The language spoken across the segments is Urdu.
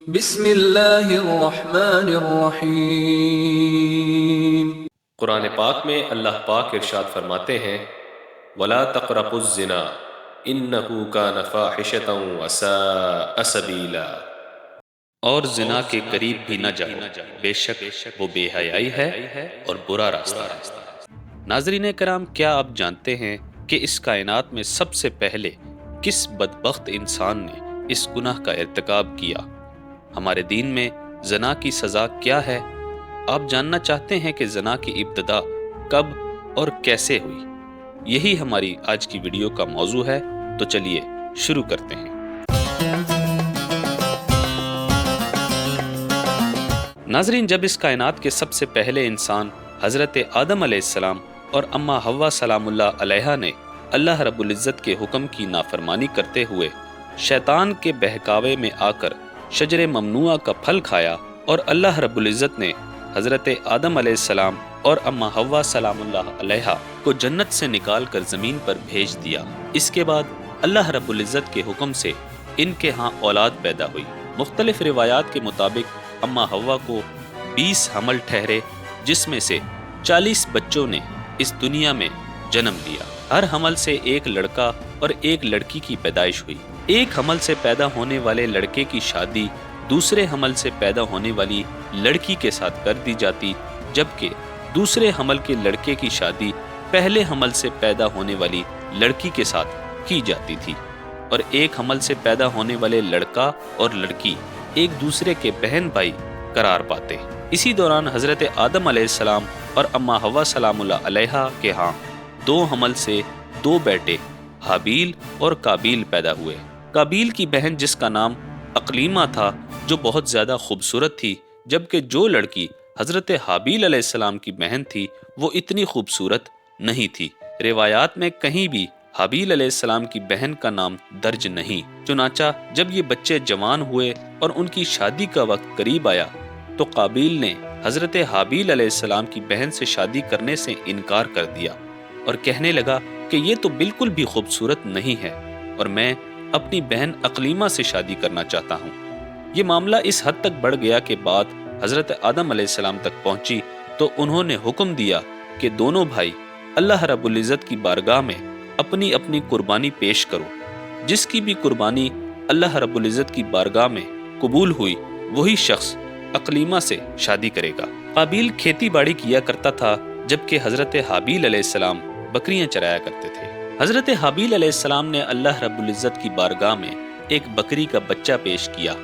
بسم اللہ الرحمن الرحیم۔ قرآن پاک میں اللہ پاک ارشاد فرماتے ہیں وَلَا تَقْرَبُوا الزِّنَا إِنَّهُ كَانَ فَاحِشَةً وَسَاءَ سَبِيلًا، اور زنا کے قریب بھی نہ جاؤ، بے شک وہ بے حیائی ہے اور برا راستہ ہے۔ ناظرین کرام، کیا آپ جانتے ہیں کہ اس کائنات میں سب سے پہلے کس بدبخت انسان نے اس گناہ کا ارتکاب کیا؟ ہمارے دین میں زنا کی سزا کیا ہے؟ آپ جاننا چاہتے ہیں کہ زنا کی ابتدا کب اور کیسے ہوئی؟ یہی ہماری آج کی ویڈیو کا موضوع ہے، تو چلیے شروع کرتے ہیں۔ ناظرین، جب اس کائنات کے سب سے پہلے انسان حضرت آدم علیہ السلام اور اماں حوا سلام اللہ علیہا نے اللہ رب العزت کے حکم کی نافرمانی کرتے ہوئے شیطان کے بہکاوے میں آ کر شجر ممنوعہ کا پھل کھایا، اور اللہ رب العزت نے حضرت آدم علیہ السلام اور اماں حوا سلام اللہ علیہا کو جنت سے نکال کر زمین پر بھیج دیا۔ اس کے بعد اللہ رب العزت کے حکم سے ان کے ہاں اولاد پیدا ہوئی۔ مختلف روایات کے مطابق اماں حوا کو 20 حمل ٹھہرے، جس میں سے 40 بچوں نے اس دنیا میں جنم لیا۔ ہر حمل سے ایک لڑکا اور ایک لڑکی کی پیدائش ہوئی۔ ایک حمل سے پیدا ہونے والے لڑکے کی شادی دوسرے حمل سے پیدا ہونے والی لڑکی کے ساتھ کر دی جاتی، جبکہ دوسرے حمل کے لڑکے کی شادی پہلے حمل سے پیدا ہونے والی لڑکی کے ساتھ کی جاتی تھی، اور ایک حمل سے پیدا ہونے والے لڑکا اور لڑکی ایک دوسرے کے بہن بھائی قرار پاتے۔ اسی دوران حضرت آدم علیہ السلام اور اماں حوا سلام اللہ علیہا کے ہاں 2 حمل سے 2 بیٹے حابیل اور قابیل پیدا ہوئے۔ قابیل کی بہن جس کا نام اقلیمہ تھا، جو بہت زیادہ خوبصورت تھی، جبکہ جو لڑکی حضرت حابیل علیہ السلام کی بہن تھی وہ اتنی خوبصورت نہیں تھی۔ روایات میں کہیں بھی حابیل علیہ السلام کی بہن کا نام درج نہیں۔ چنانچہ جب یہ بچے جوان ہوئے اور ان کی شادی کا وقت قریب آیا تو قابیل نے حضرت حابیل علیہ السلام کی بہن سے شادی کرنے سے انکار کر دیا اور کہنے لگا کہ یہ تو بالکل بھی خوبصورت نہیں ہے اور میں اپنی بہن اقلیمہ سے شادی کرنا چاہتا ہوں۔ یہ معاملہ اس حد تک بڑھ گیا کہ بات حضرت آدم علیہ السلام تک پہنچی تو انہوں نے حکم دیا کہ دونوں بھائی اللہ رب العزت کی بارگاہ میں اپنی اپنی قربانی پیش کرو۔ جس کی بھی قربانی اللہ رب العزت کی بارگاہ میں قبول ہوئی وہی شخص اقلیمہ سے شادی کرے گا۔ قابیل کھیتی باڑی کیا کرتا تھا، جبکہ حضرت حابیل علیہ السلام بکریاں چرایا کرتے تھے۔ حضرت حابیل علیہ السلام نے اللہ رب العزت کی بارگاہ میں ایک بکری کا بچہ پیش کیا،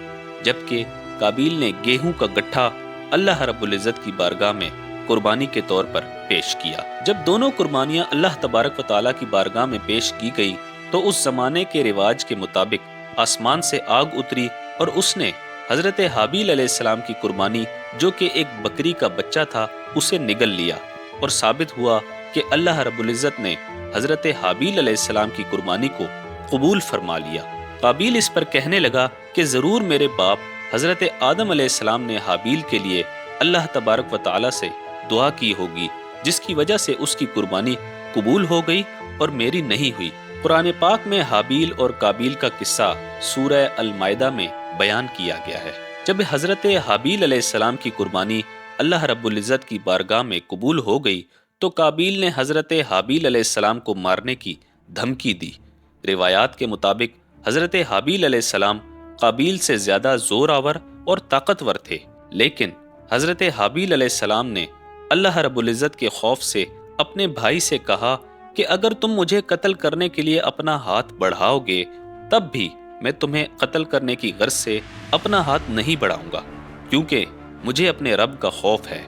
جبکہ قابیل نے گیہوں کا گٹھا اللہ رب العزت کی بارگاہ میں قربانی کے طور پر پیش کیا۔ جب دونوں قربانیاں اللہ تبارک و تعالیٰ کی بارگاہ میں پیش کی گئی تو اس زمانے کے رواج کے مطابق آسمان سے آگ اتری اور اس نے حضرت حابیل علیہ السلام کی قربانی، جو کہ ایک بکری کا بچہ تھا، اسے نگل لیا، اور ثابت ہوا کہ اللہ رب العزت نے حضرت حابیل علیہ السلام کی قربانی کو قبول فرما لیا۔ قابیل اس پر کہنے لگا کہ ضرور میرے باپ حضرت آدم علیہ السلام نے حابیل کے لیے اللہ تبارک و تعالیٰ سے دعا کی ہوگی، جس کی وجہ سے اس کی قربانی قبول ہو گئی اور میری نہیں ہوئی۔ قرآن پاک میں حابیل اور قابیل کا قصہ سورہ المائدہ میں بیان کیا گیا ہے۔ جب حضرت حابیل علیہ السلام کی قربانی اللہ رب العزت کی بارگاہ میں قبول ہو گئی تو قابیل نے حضرت حابیل علیہ السلام کو مارنے کی دھمکی دی۔ روایات کے مطابق حضرت حابیل علیہ السلام قابیل سے زیادہ زور آور اور طاقتور تھے، لیکن حضرت حابیل علیہ السلام نے اللہ رب العزت کے خوف سے اپنے بھائی سے کہا کہ اگر تم مجھے قتل کرنے کے لیے اپنا ہاتھ بڑھاؤ گے تب بھی میں تمہیں قتل کرنے کی غرض سے اپنا ہاتھ نہیں بڑھاؤں گا، کیونکہ مجھے اپنے رب کا خوف ہے۔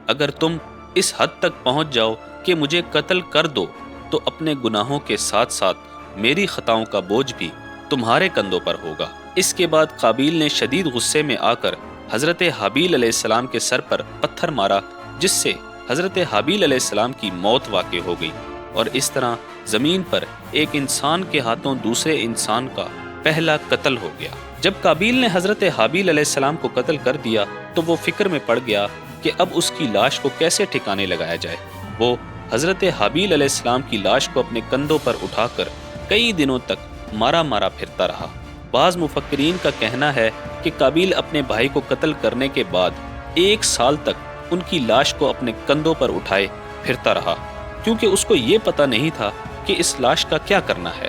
اگر تم اس حد تک پہنچ جاؤ کہ مجھے قتل کر دو تو اپنے گناہوں کے ساتھ ساتھ میری خطاؤں کا بوجھ بھی تمہارے کندھوں پر ہوگا۔ اس کے بعد قابیل نے شدید غصے میں آ کر حضرت حابیل علیہ السلام کے سر پر پتھر مارا، جس سے حضرت حابیل علیہ السلام کی موت واقع ہو گئی، اور اس طرح زمین پر ایک انسان کے ہاتھوں دوسرے انسان کا پہلا قتل ہو گیا۔ جب قابیل نے حضرت حابیل علیہ السلام کو قتل کر دیا تو وہ فکر میں پڑ گیا کہ اب اس کی لاش کو کیسے ٹھکانے لگایا جائے۔ وہ حضرت حابیل علیہ السلام کی لاش کو اپنے کندھوں پر اٹھا کر کئی دنوں تک مارا مارا پھرتا رہا۔ بعض مفکرین کا کہنا ہے کہ قابیل اپنے بھائی کو قتل کرنے کے بعد 1 سال تک ان کی لاش کو اپنے کندھوں پر اٹھائے پھرتا رہا، کیونکہ اس کو یہ پتہ نہیں تھا کہ اس لاش کا کیا کرنا ہے،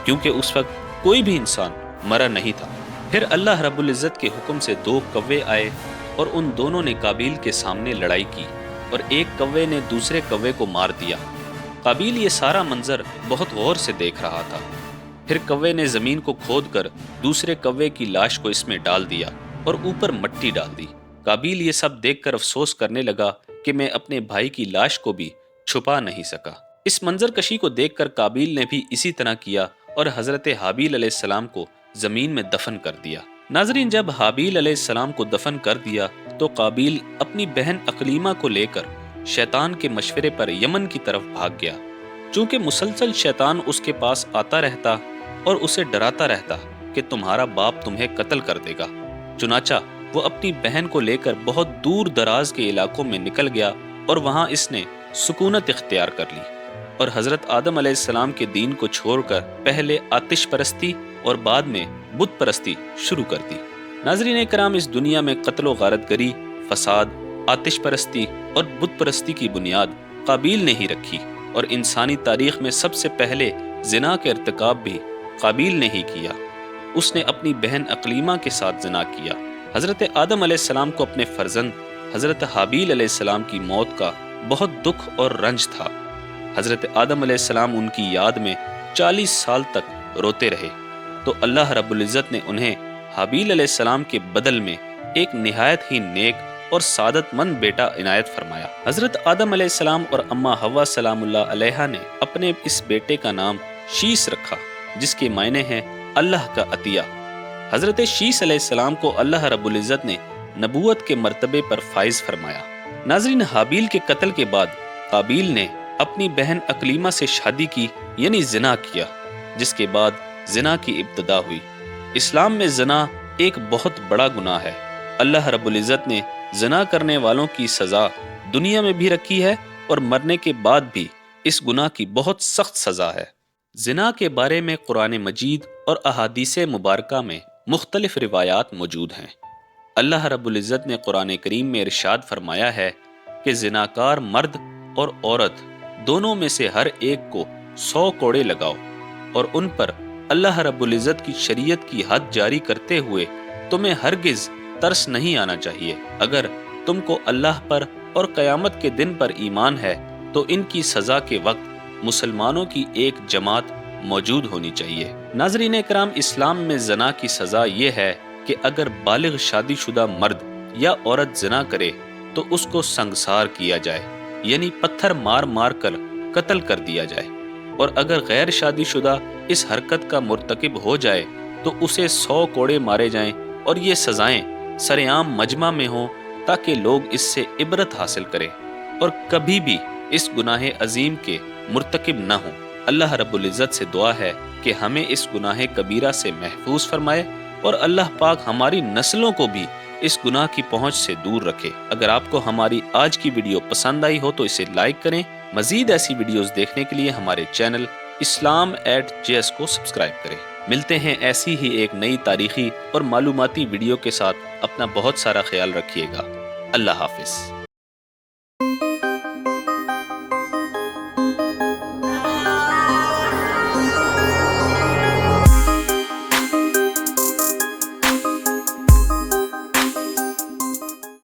کیونکہ اس وقت کوئی بھی انسان مرا نہیں تھا۔ پھر اللہ رب العزت کے حکم سے 2 کوے آئے اور ان دونوں نے قابیل کے سامنے لڑائی کی اور ایک کوے نے دوسرے کوے کو مار دیا۔ قابیل یہ سارا منظر بہت غور سے دیکھ رہا تھا۔ پھر کوے نے زمین کو کھود کر دوسرے کوے کی لاش کو اس میں ڈال دیا اور اوپر مٹی ڈال دی۔ قابیل یہ سب دیکھ کر افسوس کرنے لگا کہ میں اپنے بھائی کی لاش کو بھی چھپا نہیں سکا۔ اس منظر کشی کو دیکھ کر قابیل نے بھی اسی طرح کیا اور حضرت حابیل علیہ السلام کو زمین میں دفن کر دیا۔ ناظرین، جب حابیل علیہ السلام کو دفن کر دیا تو قابیل اپنی بہن اقلیمہ کو لے کر شیطان کے مشورے پر یمن کی طرف بھاگ گیا۔ چونکہ مسلسل شیطان اس کے پاس آتا رہتا اور اسے ڈراتا رہتا کہ تمہارا باپ تمہیں قتل کر دے گا، چنانچہ وہ اپنی بہن کو لے کر بہت دور دراز کے علاقوں میں نکل گیا اور وہاں اس نے سکونت اختیار کر لی اور حضرت آدم علیہ السلام کے دین کو چھوڑ کر پہلے آتش پرستی اور بعد میں بت پرستی شروع کر دی۔ ناظرین کرام، اس دنیا میں قتل و غارت گری، فساد، آتش پرستی اور بت پرستی کی بنیاد قابیل نے ہی رکھی، اور انسانی تاریخ میں سب سے پہلے زنا کا ارتکاب بھی قابیل نے ہی کیا۔ اس نے اپنی بہن اقلیمہ کے ساتھ زنا کیا۔ حضرت آدم علیہ السلام کو اپنے فرزند حضرت حابیل علیہ السلام کی موت کا بہت دکھ اور رنج تھا۔ حضرت آدم علیہ السلام ان کی یاد میں 40 سال تک روتے رہے، تو اللہ رب العزت نے انہیں حابیل علیہ السلام کے بدل میں ایک نہایت ہی نیک اور سعادت مند بیٹا عنایت فرمایا۔ حضرت آدم علیہ السلام اور اماں حوا سلام اللہ علیہا نے اپنے اس بیٹے کا نام شیس رکھا، جس کے معنی ہیں اللہ کا عطیہ۔ حضرت شیس علیہ السلام کو اللہ رب العزت نے نبوت کے مرتبے پر فائز فرمایا۔ ناظرین، حابیل کے قتل کے بعد قابیل نے اپنی بہن اقلیمہ سے شادی کی، یعنی زنا کیا، جس کے بعد زنا کی ابتدا ہوئی۔ اسلام میں زنا ایک بہت بڑا گناہ ہے۔ اللہ رب العزت نے زنا کرنے والوں کی سزا دنیا میں بھی رکھی ہے اور مرنے کے بعد بھی اس گناہ کی بہت سخت سزا ہے۔ زنا کے بارے میں قرآن مجید اور احادیث مبارکہ میں مختلف روایات موجود ہیں۔ اللہ رب العزت نے قرآن کریم میں ارشاد فرمایا ہے کہ زناکار مرد اور عورت دونوں میں سے ہر ایک کو 100 کوڑے لگاؤ، اور ان پر اللہ رب العزت کی شریعت کی حد جاری کرتے ہوئے تمہیں ہرگز ترس نہیں آنا چاہیے۔ اگر تم کو اللہ پر اور قیامت کے دن پر ایمان ہے تو ان کی سزا کے وقت مسلمانوں کی ایک جماعت موجود ہونی چاہیے۔ ناظرین اکرام، اسلام میں زنا کی سزا یہ ہے کہ اگر بالغ شادی شدہ مرد یا عورت زنا کرے تو اس کو سنگسار کیا جائے، یعنی پتھر مار مار کر قتل کر دیا جائے، اور اگر غیر شادی شدہ اس حرکت کا مرتکب ہو جائے تو اسے 100 کوڑے مارے جائیں، اور یہ سزائیں سرعام مجمع میں ہوں تاکہ لوگ اس سے عبرت حاصل کریں اور کبھی بھی اس گناہ عظیم کے مرتکب نہ ہوں۔ اللہ رب العزت سے دعا ہے کہ ہمیں اس گناہ کبیرہ سے محفوظ فرمائے اور اللہ پاک ہماری نسلوں کو بھی اس گناہ کی پہنچ سے دور رکھے۔ اگر آپ کو ہماری آج کی ویڈیو پسند آئی ہو تو اسے لائک کریں۔ مزید ایسی ویڈیوز دیکھنے کے لیے ہمارے چینل Islam@JS کو سبسکرائب کریں۔ ملتے ہیں ایسی ہی ایک نئی تاریخی اور معلوماتی ویڈیو کے ساتھ۔ اپنا بہت سارا خیال رکھیے گا۔ اللہ حافظ۔